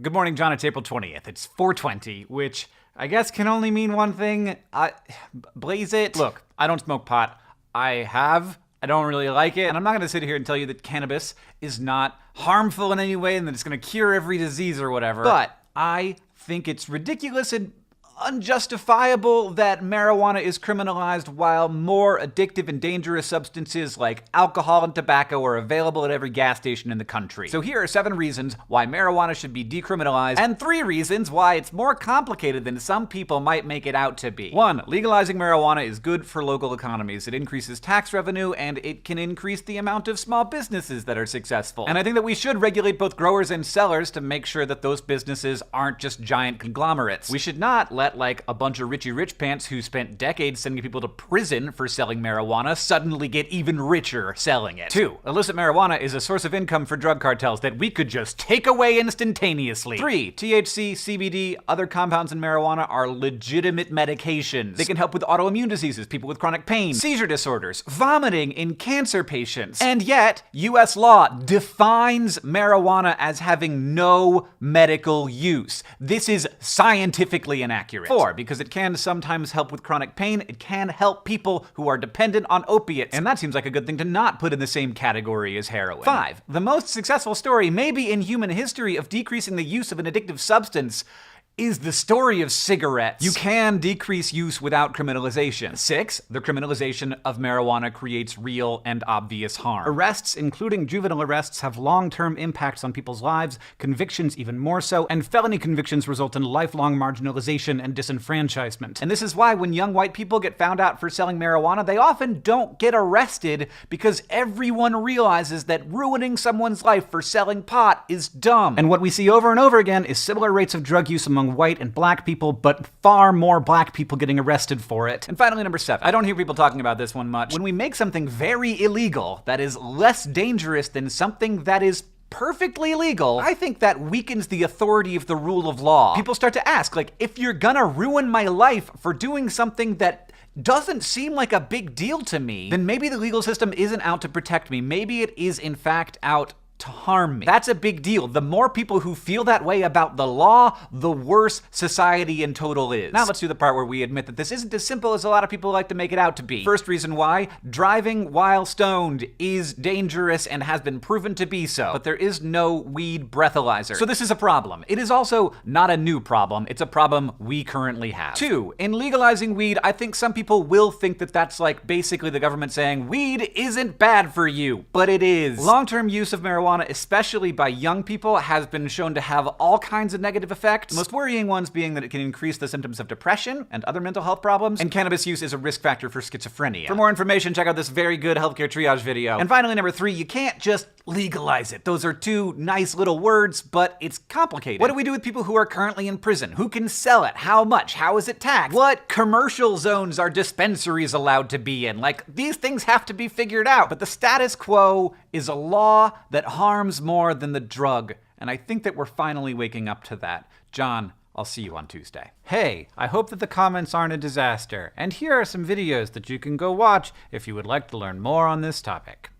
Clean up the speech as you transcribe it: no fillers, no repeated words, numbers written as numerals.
Good morning, John. It's April 20th. It's 420, which I guess can only mean one thing. Blaze it. Look, I don't smoke pot. I don't really like it. And I'm not going to sit here and tell you that cannabis is not harmful in any way and that it's going to cure every disease or whatever. But I think it's ridiculous and unjustifiable that marijuana is criminalized while more addictive and dangerous substances like alcohol and tobacco are available at every gas station in the country. So here are 7 reasons why marijuana should be decriminalized and 3 reasons why it's more complicated than some people might make it out to be. 1. Legalizing marijuana is good for local economies. It increases tax revenue and it can increase the amount of small businesses that are successful. And I think that we should regulate both growers and sellers to make sure that those businesses aren't just giant conglomerates. We should not let like a bunch of richy rich pants who spent decades sending people to prison for selling marijuana suddenly get even richer selling it. 2. Illicit marijuana is a source of income for drug cartels that we could just take away instantaneously. 3. THC, CBD, other compounds in marijuana are legitimate medications. They can help with autoimmune diseases, people with chronic pain, seizure disorders, vomiting in cancer patients. And yet, US law defines marijuana as having no medical use. This is scientifically inaccurate. 4. Because it can sometimes help with chronic pain, it can help people who are dependent on opiates. And that seems like a good thing to not put in the same category as heroin. 5. The most successful story, maybe in human history, of decreasing the use of an addictive substance is the story of cigarettes. You can decrease use without criminalization. 6. The criminalization of marijuana creates real and obvious harm. Arrests, including juvenile arrests, have long-term impacts on people's lives, convictions even more so, and felony convictions result in lifelong marginalization and disenfranchisement. And this is why when young white people get found out for selling marijuana, they often don't get arrested because everyone realizes that ruining someone's life for selling pot is dumb. And what we see over and over again is similar rates of drug use among white and black people, but far more black people getting arrested for it. And finally, number 7. I don't hear people talking about this one much. When we make something very illegal that is less dangerous than something that is perfectly legal, I think that weakens the authority of the rule of law. People start to ask, like, if you're gonna ruin my life for doing something that doesn't seem like a big deal to me, then maybe the legal system isn't out to protect me. Maybe it is, in fact, out to harm me. That's a big deal. The more people who feel that way about the law, the worse society in total is. Now let's do the part where we admit that this isn't as simple as a lot of people like to make it out to be. First reason why: driving while stoned is dangerous and has been proven to be so, but there is no weed breathalyzer. So this is a problem. It is also not a new problem. It's a problem we currently have. 2. In legalizing weed, I think some people will think that that's like basically the government saying, weed isn't bad for you, but it is. Long-term use of marijuana, especially by young people, has been shown to have all kinds of negative effects. The most worrying ones being that it can increase the symptoms of depression and other mental health problems, and cannabis use is a risk factor for schizophrenia. For more information, check out this very good healthcare triage video. And finally, number 3, you can't just legalize it. Those are 2 nice little words, but it's complicated. What do we do with people who are currently in prison? Who can sell it? How much? How is it taxed? What commercial zones are dispensaries allowed to be in? Like, these things have to be figured out. But the status quo is a law that harms more than the drug, and I think that we're finally waking up to that. John, I'll see you on Tuesday. Hey, I hope that the comments aren't a disaster, and here are some videos that you can go watch if you would like to learn more on this topic.